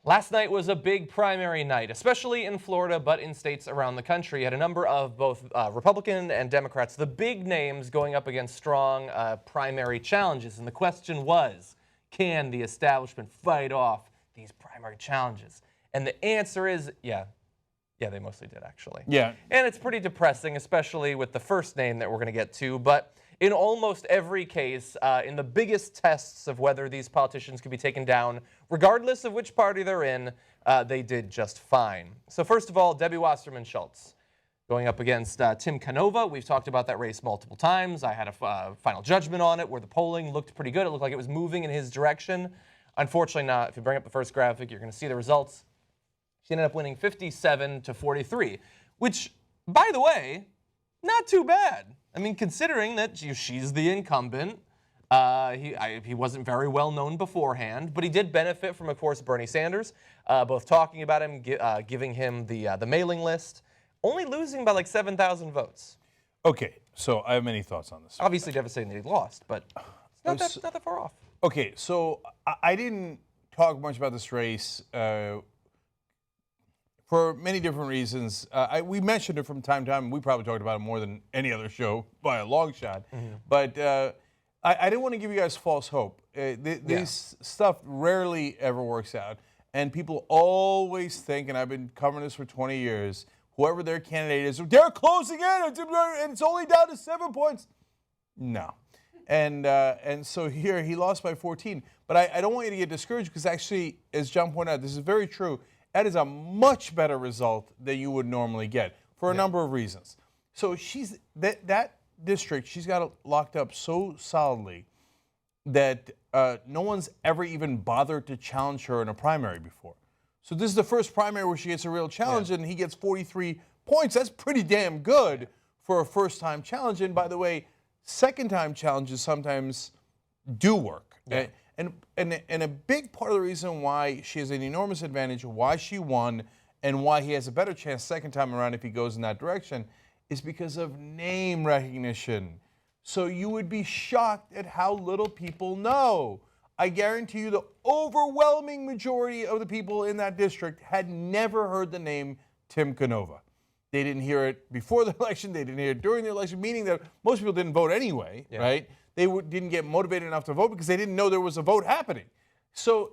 Last night was a big primary night, especially in Florida, but in states around the country. You had a number of both Republican and Democrats, the big names going up against strong primary challenges. And the question was, can the establishment fight off these primary challenges? And the answer is, yeah, they mostly did, actually. Yeah. And it's pretty depressing, especially with the first name that we're going to get to. But in almost every case, in the biggest tests of whether these politicians could be taken down, regardless of which party they're in, they did just fine. So first of all, Debbie Wasserman Schultz going up against Tim Canova. We've talked about that race multiple times. I had a final judgment on it where the polling looked pretty good. It looked like it was moving in his direction. Unfortunately not. If you bring up the first graphic, you're going to see the results. She ended up winning 57-43, which, by the way, not too bad. I mean, considering that she's the incumbent, he wasn't very well known beforehand, but he did benefit from, of course, Bernie Sanders, both talking about him, giving him the mailing list, only losing by like 7,000 votes. Okay, so I have many thoughts on this. Obviously devastating that he lost, but it's not that far off. Okay, so I didn't talk much about this race for many different reasons. We mentioned it from time to time. We probably talked about it more than any other show by a long shot. Mm-hmm. But I didn't want to give you guys false hope. This stuff rarely ever works out. And people always think, and I've been covering this for 20 years, whoever their candidate is, they're closing in, and it's only down to 7 points. No. And so here, he lost by 14. But I don't want you to get discouraged because actually, as John pointed out, this is very true. That is a much better result than you would normally get for a number of reasons. So that district, she's got it locked up so solidly that no one's ever even bothered to challenge her in a primary before. So this is the first primary where she gets a real challenge, and he gets 43 points. That's pretty damn good for a first-time challenge. And by the way, second-time challenges sometimes do work. Yeah. And a big part of the reason why she has an enormous advantage, why she won, and why he has a better chance second time around if he goes in that direction is because of name recognition. So you would be shocked at how little people know. I guarantee you the overwhelming majority of the people in that district had never heard the name Tim Canova. They didn't hear it before the election. They didn't hear it during the election, meaning that most people didn't vote anyway, right? They didn't get motivated enough to vote because they didn't know there was a vote happening. So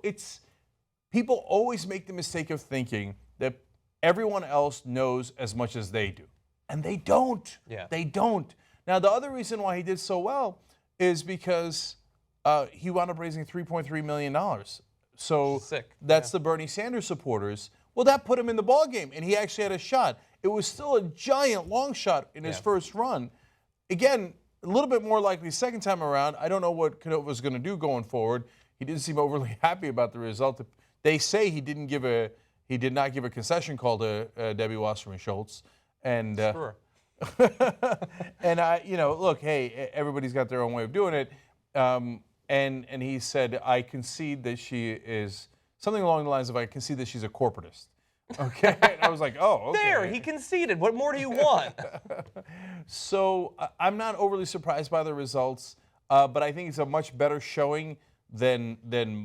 people always make the mistake of thinking that everyone else knows as much as they do. And they don't. Yeah. They don't. Now, the other reason why he did so well is because he wound up raising $3.3 million. So that's the Bernie Sanders supporters. Well, that put him in the ballgame, and he actually had a shot. It was still a giant long shot in his first run. Again, a little bit more likely second time around. I don't know what Canova was going to do going forward. He didn't seem overly happy about the result. They say he did not give a concession call to Debbie Wasserman Schultz. And sure. And look, hey, everybody's got their own way of doing it. And he said, I concede that she is something along the lines of I concede that she's a corporatist. Okay, and I was like, oh, okay. There, he conceded. What more do you want? So I'm not overly surprised by the results, but I think it's a much better showing than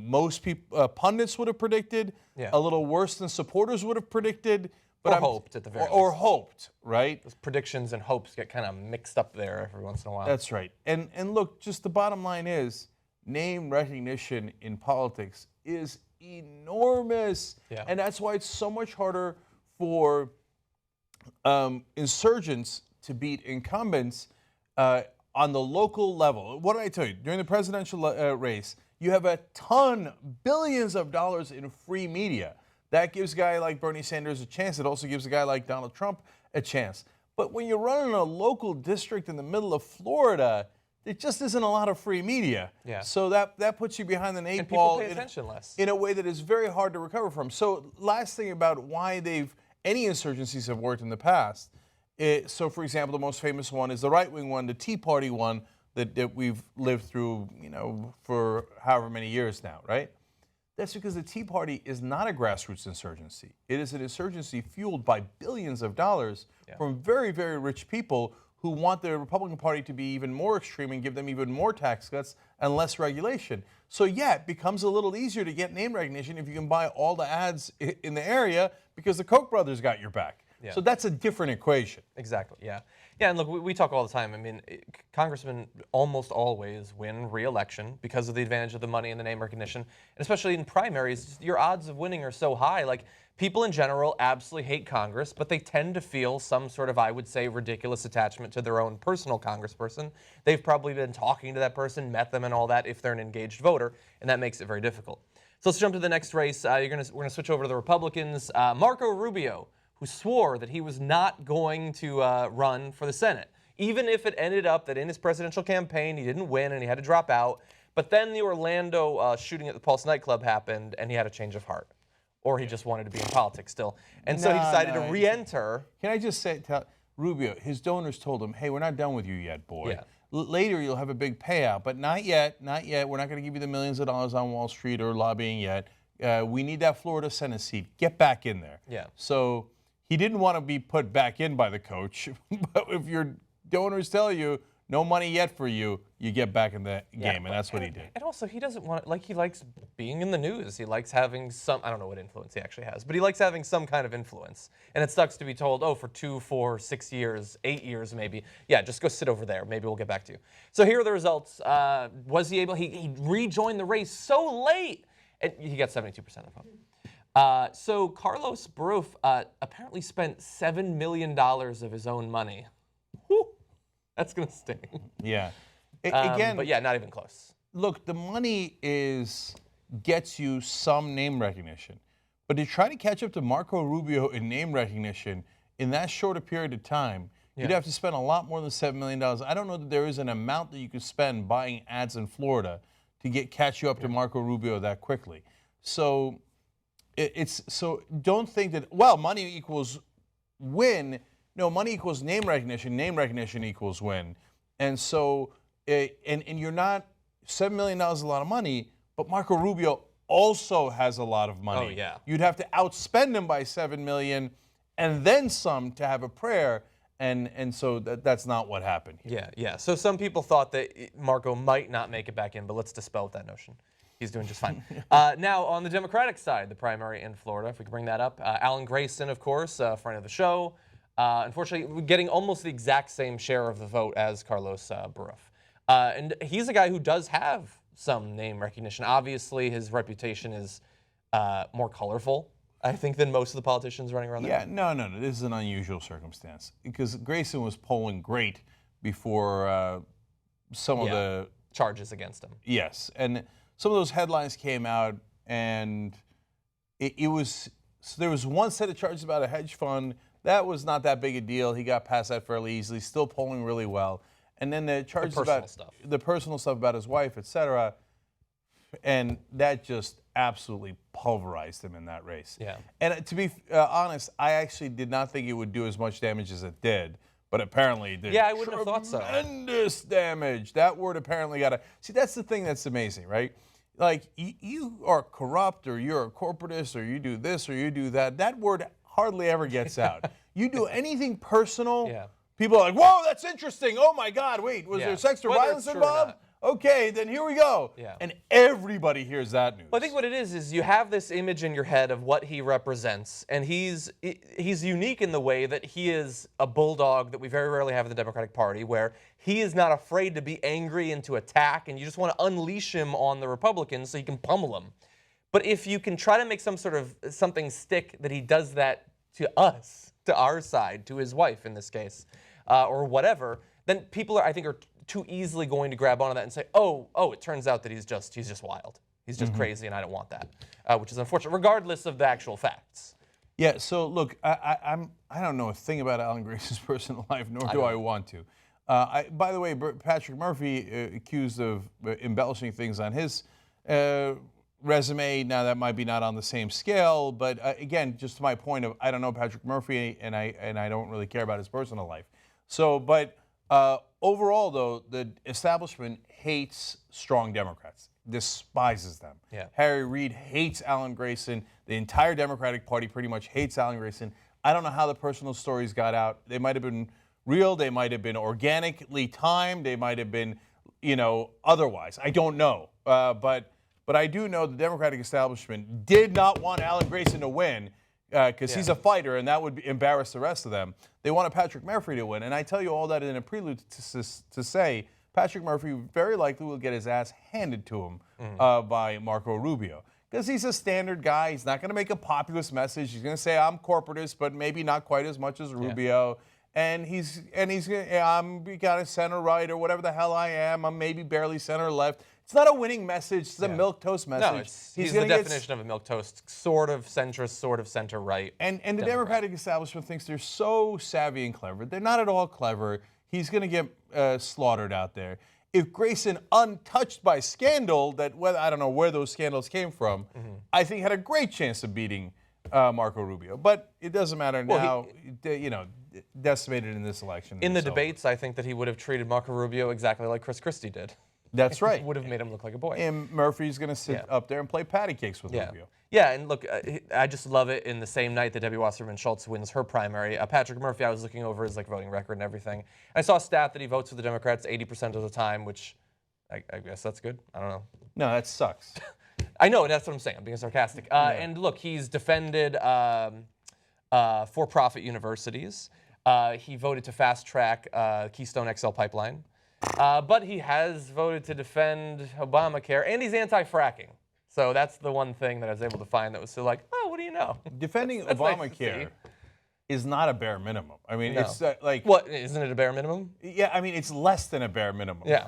most people pundits would have predicted. Yeah. A little worse than supporters would have predicted. But hoped at the very least. Or hoped, right? Those predictions and hopes get kind of mixed up there every once in a while. That's right. And look, just the bottom line is name recognition in politics is enormous. Yeah. And that's why it's so much harder for insurgents to beat incumbents on the local level. What did I tell you? During the presidential race, you have a ton, billions of dollars in free media. That gives a guy like Bernie Sanders a chance. It also gives a guy like Donald Trump a chance. But when you're running a local district in the middle of Florida, there just isn't a lot of free media. Yeah. So that puts you behind the eight ball in a way that is very hard to recover from. So last thing about why any insurgencies have worked in the past. So for example, the most famous one is the right-wing one, the Tea Party one that we've lived through, for however many years now, right? That's because the Tea Party is not a grassroots insurgency. It is an insurgency fueled by billions of dollars from very, very rich people who want the Republican Party to be even more extreme and give them even more tax cuts and less regulation. So yeah, it becomes a little easier to get name recognition if you can buy all the ads in the area because the Koch brothers got your back. Yeah. So that's a different equation. Exactly, yeah. Yeah, and look, we talk all the time. I mean, congressmen almost always win re-election because of the advantage of the money and the name recognition. And especially in primaries, your odds of winning are so high. Like, people in general absolutely hate Congress, but they tend to feel some sort of, I would say, ridiculous attachment to their own personal congressperson. They've probably been talking to that person, met them and all that if they're an engaged voter, and that makes it very difficult. So let's jump to the next race. We're going to switch over to the Republicans. Marco Rubio, who swore that he was not going to run for the Senate, even if it ended up that in his presidential campaign he didn't win and he had to drop out. But then the Orlando shooting at the Pulse nightclub happened and he had a change of heart. Or he just wanted to be in politics still. And so he decided to re-enter. Can I just say, tell Rubio, his donors told him, hey, we're not done with you yet, boy. Yeah. Later you'll have a big payout, but not yet, not yet. We're not going to give you the millions of dollars on Wall Street or lobbying yet. We need that Florida Senate seat. Get back in there. Yeah. So he didn't want to be put back in by the coach, but if your donors tell you no money yet for you, you get back in the game, and that's what he did. And also, he doesn't want, like, he likes being in the news. He likes having some, I don't know what influence he actually has, but he likes having some kind of influence. And it sucks to be told, oh, for 2, 4, 6 years, 8 years maybe, yeah, just go sit over there. Maybe we'll get back to you. So here are the results. Was he able, he rejoined the race so late, and he got 72% of the vote. So Carlos Beruff apparently spent $7 million of his own money. Whew. That's going to sting. Yeah. Again, but yeah, not even close. Look, the money gets you some name recognition. But to try to catch up to Marco Rubio in name recognition in that short a period of time, you'd have to spend a lot more than $7 million. I don't know that there is an amount that you could spend buying ads in Florida to catch you up to Marco Rubio that quickly. So so don't think that, well, money equals win. No, money equals name recognition equals win. And so, and you're not, $7 million is a lot of money, but Marco Rubio also has a lot of money. Oh, yeah. You'd have to outspend him by $7 million and then some to have a prayer, and so that's not what happened here. Yeah. So some people thought that Marco might not make it back in, but let's dispel that notion. He's doing just fine. Now, on the Democratic side, the primary in Florida, if we can bring that up, Alan Grayson, of course, friend of the show, unfortunately, getting almost the exact same share of the vote as Carlos Beruff. And he's a guy who does have some name recognition. Obviously, his reputation is more colorful, I think, than most of the politicians running around there. Yeah, no. This is an unusual circumstance because Grayson was polling great before some of the charges against him. Yes, and some of those headlines came out, and it was, so there was one set of charges about a hedge fund. That was not that big a deal. He got past that fairly easily, still polling really well. And then the charges about the personal stuff about his wife, etc. And that just absolutely pulverized him in that race. Yeah. And to be honest, I actually did not think it would do as much damage as it did. But apparently it did. Yeah, I wouldn't have thought so. Tremendous damage. That word apparently got a... See, that's the thing that's amazing, right? Like, you are corrupt, or you're a corporatist, or you do this, or you do that. That word hardly ever gets out. You do anything personal, people are like, whoa, that's interesting. Oh, my God, wait, was there sex or violence involved? Okay, then here we go. Yeah. And everybody hears that news. Well, I think what it is you have this image in your head of what he represents, and he's unique in the way that he is a bulldog that we very rarely have in the Democratic Party, where he is not afraid to be angry and to attack, and you just want to unleash him on the Republicans so you can pummel them. But if you can try to make some sort of something stick that he does that to us, to our side, to his wife in this case, or whatever, then people are too easily going to grab onto that and say, oh, it turns out that he's just wild. He's just crazy, and I don't want that, which is unfortunate, regardless of the actual facts. Yeah. So look, I don't know a thing about Alan Grayson's personal life, nor do I want to. By the way, Patrick Murphy accused of embellishing things on his resume. Now that might be not on the same scale, but again, just to my point of I don't know Patrick Murphy, and I don't really care about his personal life. So, but. Overall, though, the establishment hates strong Democrats, despises them. Yeah. Harry Reid hates Alan Grayson. The entire Democratic Party pretty much hates Alan Grayson. I don't know how the personal stories got out. They might have been real, they might have been organically timed, they might have been, otherwise. I don't know. But I do know the Democratic establishment did not want Alan Grayson to win because he's a fighter, and that would embarrass the rest of them. They wanted Patrick Murphy to win, and I tell you all that in a prelude to say Patrick Murphy very likely will get his ass handed to him by Marco Rubio. Because he's a standard guy. He's not going to make a populist message. He's going to say, I'm corporatist, but maybe not quite as much as Rubio. And he's I'm kind of center right or whatever the hell I am. I'm maybe barely center left. It's not a winning message. It's a milquetoast message. No, he's the definition of a milquetoast, sort of centrist, sort of center right. And the Democratic establishment thinks they're so savvy and clever. They're not at all clever. He's going to get slaughtered out there. If Grayson, untouched by scandal, I don't know where those scandals came from, I think had a great chance of beating Marco Rubio. But it doesn't matter now. Decimated in this election. In the debates, I think that he would have treated Marco Rubio exactly like Chris Christie did. That's right. Would have made him look like a boy. And Murphy's going to sit up there and play patty cakes with Rubio. Yeah, and look, I just love it. In the same night that Debbie Wasserman Schultz wins her primary, Patrick Murphy, I was looking over his voting record and everything. And I saw a stat that he votes for the Democrats 80% of the time, which I guess that's good. I don't know. No, that sucks. I know, that's what I'm saying. I'm being sarcastic. And look, he's defended for-profit universities. He voted to fast-track Keystone XL pipeline. But he has voted to defend Obamacare, and he's anti-fracking. So that's the one thing that I was able to find that was so oh, what do you know? Defending that's Obamacare nice is not a bare minimum. I mean, it's What, isn't it a bare minimum? Yeah, I mean, it's less than a bare minimum. Yeah.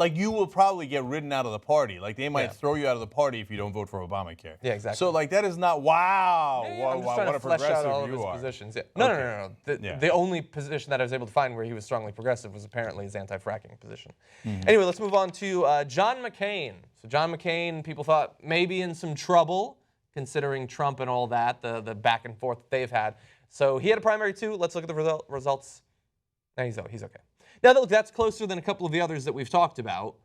You will probably get ridden out of the party. They might throw you out of the party if you don't vote for Obamacare. Yeah, exactly. So, that is not, wow, I'm just trying what to a flesh out all of progressive his you are. positions. Yeah. No. The only position that I was able to find where he was strongly progressive was apparently his anti-fracking position. Anyway, let's move on to John McCain. So John McCain, people thought maybe in some trouble, considering Trump and all that, the back and forth that they've had. So he had a primary too. Let's look at the results. No, he's okay. Now, look, that's closer than a couple of the others that we've talked about.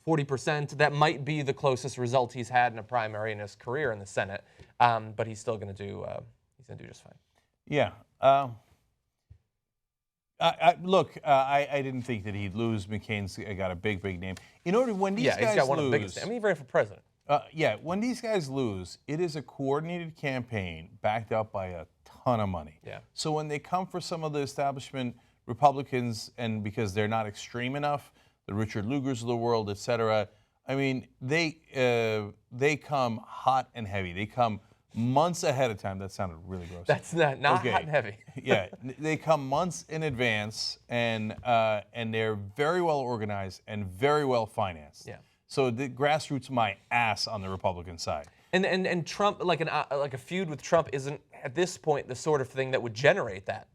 40%. That might be the closest result he's had in a primary in his career in the Senate. But he's still going to do. He's going to do just fine. Yeah. I didn't think that he'd lose. McCain's got a big name. When these guys he's got one lose, of the biggest. I mean, he ran for president. When these guys lose, it is a coordinated campaign backed up by a ton of money. Yeah. So when they come for some of the establishment Republicans, and because they're not extreme enough, the Richard Lugers of the world, et cetera, I mean, they come hot and heavy. They come months ahead of time. That sounded really gross. That's not hot and heavy. Yeah, they come months in advance, and they're very well organized and very well financed. Yeah. So the grassroots my ass on the Republican side. And Trump, like a feud with Trump, isn't at this point the sort of thing that would generate that.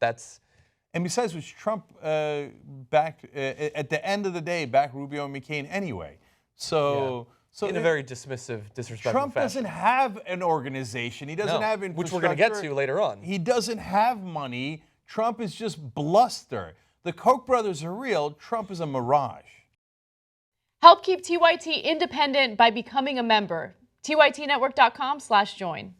And besides which, Trump backed at the end of the day backed Rubio and McCain anyway. So in a very dismissive, disrespectful Trump fashion. doesn't have an organization. He doesn't have infrastructure. Which we're going to get to later on. He doesn't have money. Trump is just bluster. The Koch brothers are real. Trump is a mirage. Help keep TYT independent by becoming a member. TYTnetwork.com/join.